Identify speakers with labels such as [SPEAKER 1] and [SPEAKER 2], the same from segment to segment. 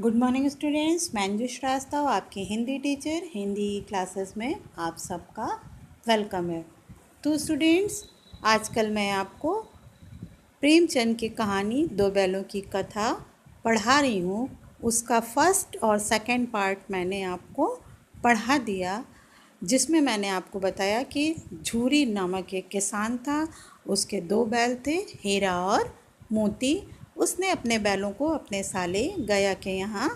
[SPEAKER 1] Good morning students, मैं अंजू श्रीवास्तव आपकी Hindi teacher. Hindi classes में आप सबका वेलकम है। तो स्टूडेंट्स, आजकल मैं आपको प्रेमचंद की कहानी दो बैलों की कथा पढ़ा रही हूँ। उसका फर्स्ट और सेकंड पार्ट मैंने आपको पढ़ा दिया, जिसमें मैंने आपको बताया कि झूरी नामक एक किसान था। उसके दो बैल थे, हीरा और मोती। उसने अपने बैलों को अपने साले गया के यहाँ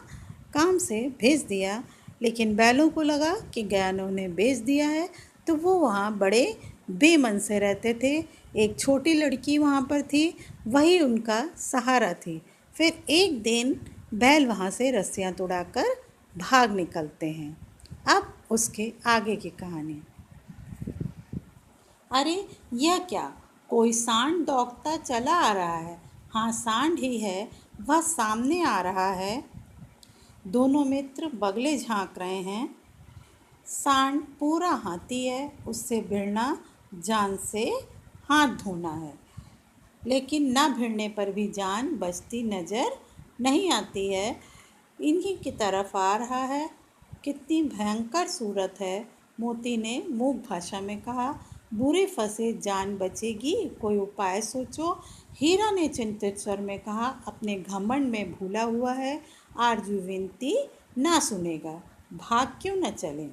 [SPEAKER 1] काम से भेज दिया, लेकिन बैलों को लगा कि गया ने उन्हें भेज दिया है, तो वो वहाँ बड़े बेमन से रहते थे। एक छोटी लड़की वहाँ पर थी, वही उनका सहारा थी। फिर एक दिन बैल वहाँ से रस्सियाँ तुड़ाकर भाग निकलते हैं। अब उसके आगे की कहानी। अरे यह क्या, कोई सांड दौड़ता चला आ रहा है। हाँ, सांड ही है, वह सामने आ रहा है। दोनों मित्र बगले झांक रहे हैं। सांड पूरा हाथी है, उससे भिड़ना जान से हाथ धोना है। लेकिन न भिड़ने पर भी जान बचती नज़र नहीं आती है। इन्हीं की तरफ आ रहा है। कितनी भयंकर सूरत है, मोती ने मूक भाषा में कहा। बुरे फंसे जान बचेगी, कोई उपाय सोचो। हीरा ने चिंतित स्वर में कहा, अपने घमंड में भूला हुआ है, आरजू विनती ना सुनेगा, भाग क्यों न चलें।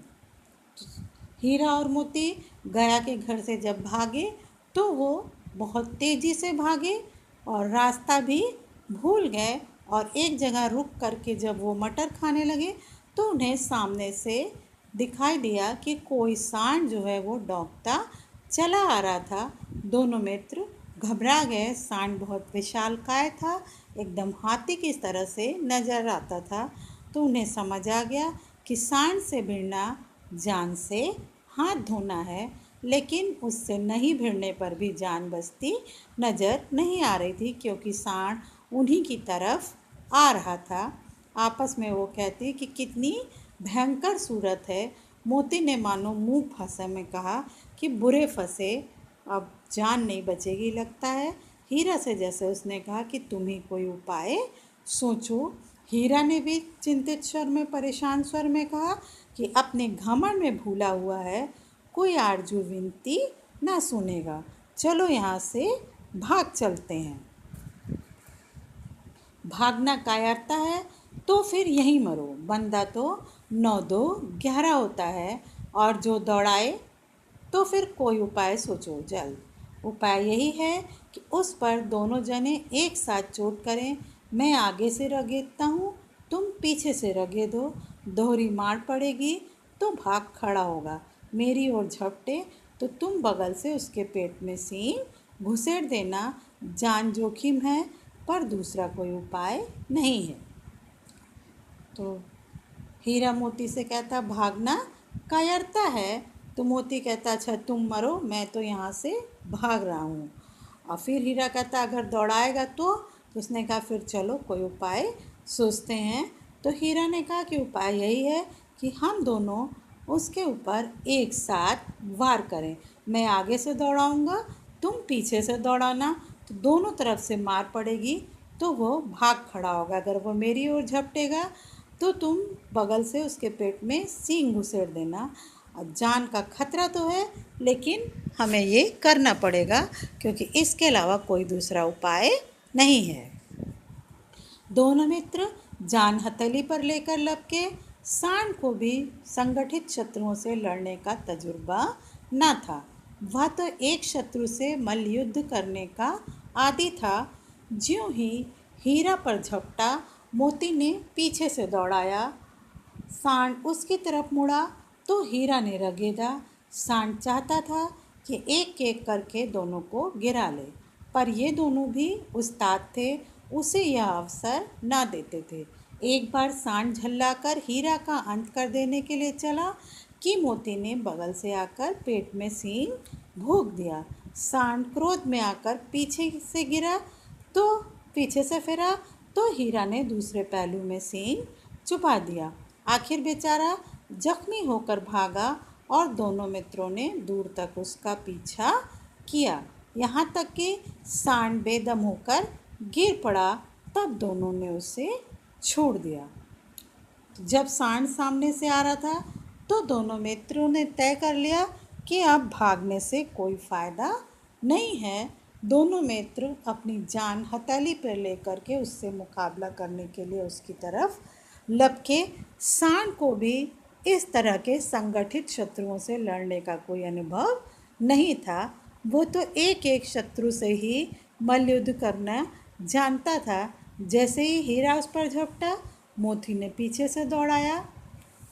[SPEAKER 1] हीरा और मोती गया के घर से जब भागे तो वो बहुत तेज़ी से भागे और रास्ता भी भूल गए, और एक जगह रुक करके जब वो मटर खाने लगे तो उन्हें सामने से दिखाई दिया कि कोई सांड जो है वो दौड़ता चला आ रहा था। दोनों मित्र घबरा गए। सांड बहुत विशालकाय था, एकदम हाथी की तरह से नजर आता था। तो उन्हें समझ आ गया कि सांड से भिड़ना जान से हाथ धोना है, लेकिन उससे नहीं भिड़ने पर भी जान बचती नज़र नहीं आ रही थी, क्योंकि सांड उन्हीं की तरफ आ रहा था। आपस में वो कहती कि कितनी भयंकर सूरत है। मोती ने मानो मुंह भाषा में कहा कि बुरे फंसे, अब जान नहीं बचेगी लगता है। हीरा से जैसे उसने कहा कि तुम ही कोई उपाय सोचो। हीरा ने भी चिंतित स्वर में, परेशान स्वर में कहा कि अपने घमंड में भूला हुआ है, कोई आरजू विनती ना सुनेगा। चलो यहाँ से भाग चलते हैं। भागना कायरता है तो फिर यहीं मरो। बंदा तो 9-2-11 होता है, और जो दौड़ाए तो फिर कोई उपाय सोचो जल्द। उपाय यही है कि उस पर दोनों जने एक साथ चोट करें। मैं आगे से रगेदता हूँ, तुम पीछे से रगेदो। दोहरी मार पड़ेगी तो भाग खड़ा होगा। मेरी ओर झपटे तो तुम बगल से उसके पेट में सींग घुसेड़ देना। जान जोखिम है, पर दूसरा कोई उपाय नहीं है। तो हीरा मोती से कहता, भागना कायरता है। तो मोती कहता, अच्छा तुम मरो, मैं तो यहाँ से भाग रहा हूँ। और फिर हीरा कहता, अगर दौड़ाएगा तो उसने कहा फिर चलो कोई उपाय सोचते हैं। तो हीरा ने कहा कि उपाय यही है कि हम दोनों उसके ऊपर एक साथ वार करें। मैं आगे से दौड़ाऊँगा, तुम पीछे से दौड़ाना, तो दोनों तरफ से मार पड़ेगी तो वो भाग खड़ा होगा। अगर वो मेरी ओर झपटेगा तो तुम बगल से उसके पेट में सींग घुसेड़ देना। और जान का खतरा तो है, लेकिन हमें ये करना पड़ेगा, क्योंकि इसके अलावा कोई दूसरा उपाय नहीं है। दोनों मित्र जान हथेली पर लेकर लपके। सांड को भी संगठित शत्रुओं से लड़ने का तजुर्बा न था। वह तो एक शत्रु से मल्लयुद्ध करने का आदी था। ज्यों ही हीरा पर झपटा, मोती ने पीछे से दौड़ाया। सांड उसकी तरफ मुड़ा तो हीरा ने रगेदा। सांड चाहता था कि एक एक करके दोनों को गिरा ले, पर ये दोनों भी उस्ताद थे, उसे यह अवसर ना देते थे। एक बार सांड झल्लाकर हीरा का अंत कर देने के लिए चला कि मोती ने बगल से आकर पेट में सींग भोंक दिया। सांड क्रोध में आकर पीछे से गिरा तो पीछे से फिरा तो हीरा ने दूसरे पहलू में सींग छुपा दिया। आखिर बेचारा जख्मी होकर भागा, और दोनों मित्रों ने दूर तक उसका पीछा किया, यहाँ तक कि सांड बेदम होकर गिर पड़ा। तब दोनों ने उसे छोड़ दिया। जब सांड सामने से आ रहा था तो दोनों मित्रों ने तय कर लिया कि अब भागने से कोई फ़ायदा नहीं है। दोनों मित्र अपनी जान हथेली पर लेकर के उससे मुकाबला करने के लिए उसकी तरफ लपके। सांड को भी इस तरह के संगठित शत्रुओं से लड़ने का कोई अनुभव नहीं था। वो तो एक एक शत्रु से ही मल्लयुद्ध करना जानता था। जैसे ही हीरा उस पर झपटा, मोती ने पीछे से दौड़ाया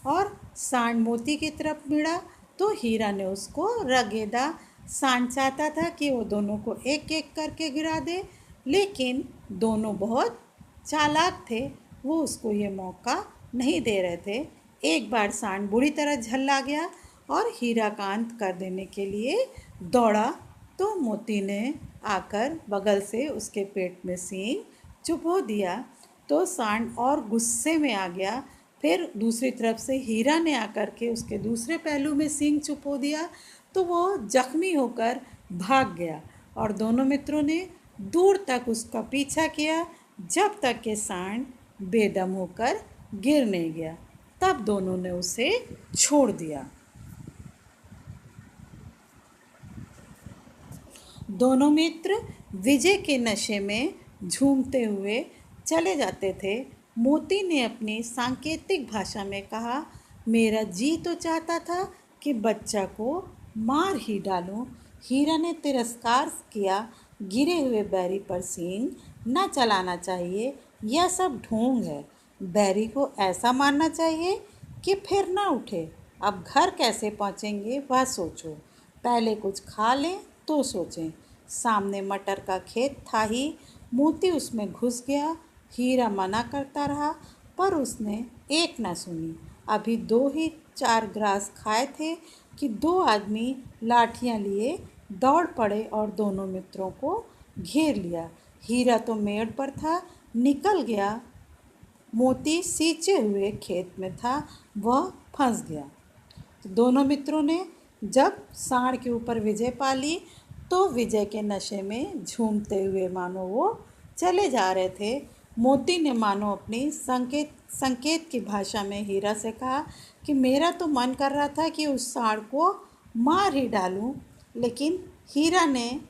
[SPEAKER 1] और सांड मोती की तरफ मुड़ा तो हीरा ने उसको रगेदा। सांड चाहता था कि वो दोनों को एक एक करके गिरा दे, लेकिन दोनों बहुत चालाक थे, वो उसको ये मौका नहीं दे रहे थे। एक बार सांड बुरी तरह झल्ला गया और हीरा का अंत कर देने के लिए दौड़ा तो मोती ने आकर बगल से उसके पेट में सींग चुभो दिया। तो सांड और गुस्से में आ गया। फिर दूसरी तरफ से हीरा ने आकर के उसके दूसरे पहलू में सींग चुभो दिया तो वो जख्मी होकर भाग गया और दोनों मित्रों ने दूर तक उसका पीछा किया जब तक कि सांड बेदम होकर गिर नहीं गया। तब दोनों ने उसे छोड़ दिया। दोनों मित्र विजय के नशे में झूमते हुए चले जाते थे। मोती ने अपनी सांकेतिक भाषा में कहा, मेरा जी तो चाहता था कि बच्चा को मार ही डालूं। हीरा ने तिरस्कार किया, गिरे हुए बैरी पर सींग न चलाना चाहिए, यह सब ढोंग है। बैरी को ऐसा मारना चाहिए कि फिर ना उठे। अब घर कैसे पहुँचेंगे वह सोचो, पहले कुछ खा लें तो सोचें। सामने मटर का खेत था ही, मोती उसमें घुस गया। हीरा मना करता रहा पर उसने एक न सुनी। अभी 2 ही 4 ग्रास खाए थे कि 2 आदमी लाठियां लिए दौड़ पड़े और दोनों मित्रों को घेर लिया। हीरा तो मेड़ पर था, निकल गया। मोती सींचे हुए खेत में था, वह फंस गया। दोनों मित्रों ने जब सांड के ऊपर विजय पा ली तो विजय के नशे में झूमते हुए मानो वो चले जा रहे थे। मोती ने मानो अपनी संकेत की भाषा में हीरा से कहा कि मेरा तो मन कर रहा था कि उस सांड को मार ही डालूं, लेकिन हीरा ने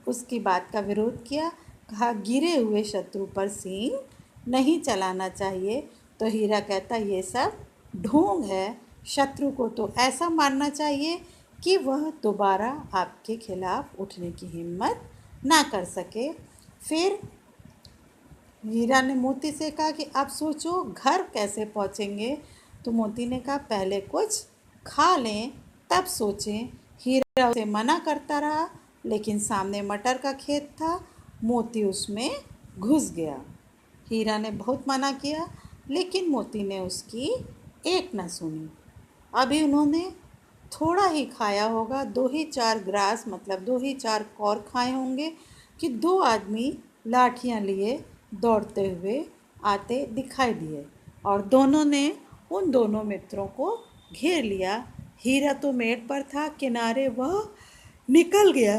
[SPEAKER 1] उसकी बात का विरोध किया। कहा, गिरे हुए शत्रु पर सींग नहीं चलाना चाहिए। तो हीरा कहता, ये सब ढोंग है। शत्रु को तो ऐसा मारना चाहिए कि वह दोबारा आपके खिलाफ उठने की हिम्मत ना कर सके। फिर हीरा ने मोती से कहा कि आप सोचो घर कैसे पहुँचेंगे। तो मोती ने कहा, पहले कुछ खा लें तब सोचें। हीरा उसे मना करता रहा, लेकिन सामने मटर का खेत था, मोती उसमें घुस गया। हीरा ने बहुत मना किया, लेकिन मोती ने उसकी एक न सुनी। अभी उन्होंने थोड़ा ही खाया होगा, 2 ही 4 ग्रास मतलब 2 ही 4 कौर खाए होंगे कि 2 आदमी लाठियां लिए दौड़ते हुए आते दिखाई दिए और दोनों ने उन दोनों मित्रों को घेर लिया। हीरा तो मेड़ पर था, किनारे वह निकल गया,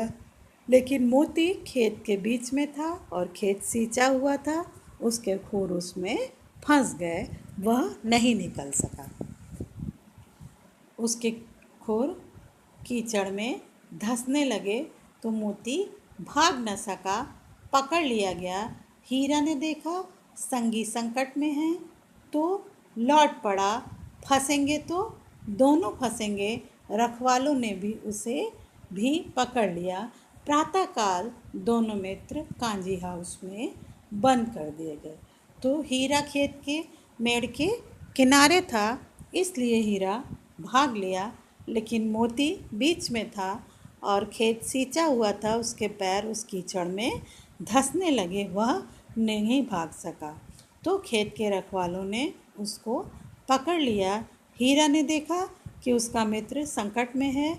[SPEAKER 1] लेकिन मोती खेत के बीच में था और खेत सींचा हुआ था। उसके खुर उसमें फंस गए, वह नहीं निकल सका। उसके खुर कीचड़ में धंसने लगे तो मोती भाग न सका, पकड़ लिया गया। हीरा ने देखा संगी संकट में हैं तो लौट पड़ा, फंसेंगे तो दोनों फंसेंगे। रखवालों ने भी उसे भी पकड़ लिया। प्रातःकाल दोनों मित्र कांजी हाउस में बंद कर दिए गए। तो हीरा खेत के मेड़ के किनारे था, इसलिए हीरा भाग लिया, लेकिन मोती बीच में था और खेत सींचा हुआ था, उसके पैर उस कीचड़ में धंसने लगे, वह नहीं भाग सका। तो खेत के रखवालों ने उसको पकड़ लिया। हीरा ने देखा कि उसका मित्र संकट में है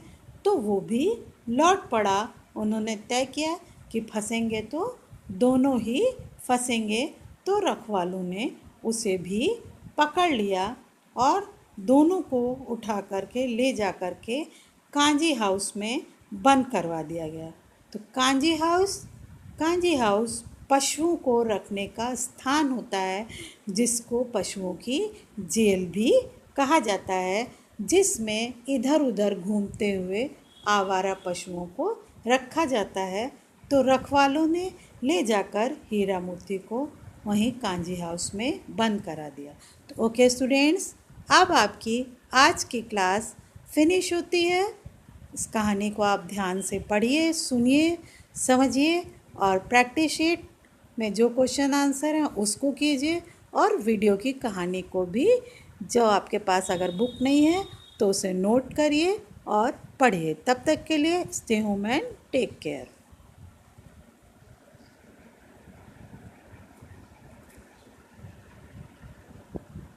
[SPEAKER 1] तो वो भी लौट पड़ा। उन्होंने तय किया कि फंसेंगे तो दोनों ही फंसेंगे। तो रखवालों ने उसे भी पकड़ लिया और दोनों को उठा करके ले जा करके कांजी हाउस में बंद करवा दिया गया। तो कांजी हाउस पशुओं को रखने का स्थान होता है, जिसको पशुओं की जेल भी कहा जाता है, जिसमें इधर उधर घूमते हुए आवारा पशुओं को रखा जाता है। तो रखवालों ने ले जाकर हीरा मोती को वहीं कांजी हाउस में बंद करा दिया। तो ओके स्टूडेंट्स, अब आपकी आज की क्लास फिनिश होती है। इस कहानी को आप ध्यान से पढ़िए, सुनिए, समझिए और प्रैक्टिस शीट में जो क्वेश्चन आंसर हैं उसको कीजिए, और वीडियो की कहानी को भी, जो आपके पास अगर बुक नहीं है तो उसे नोट करिए और पढ़िए। तब तक के लिए stay home and take care.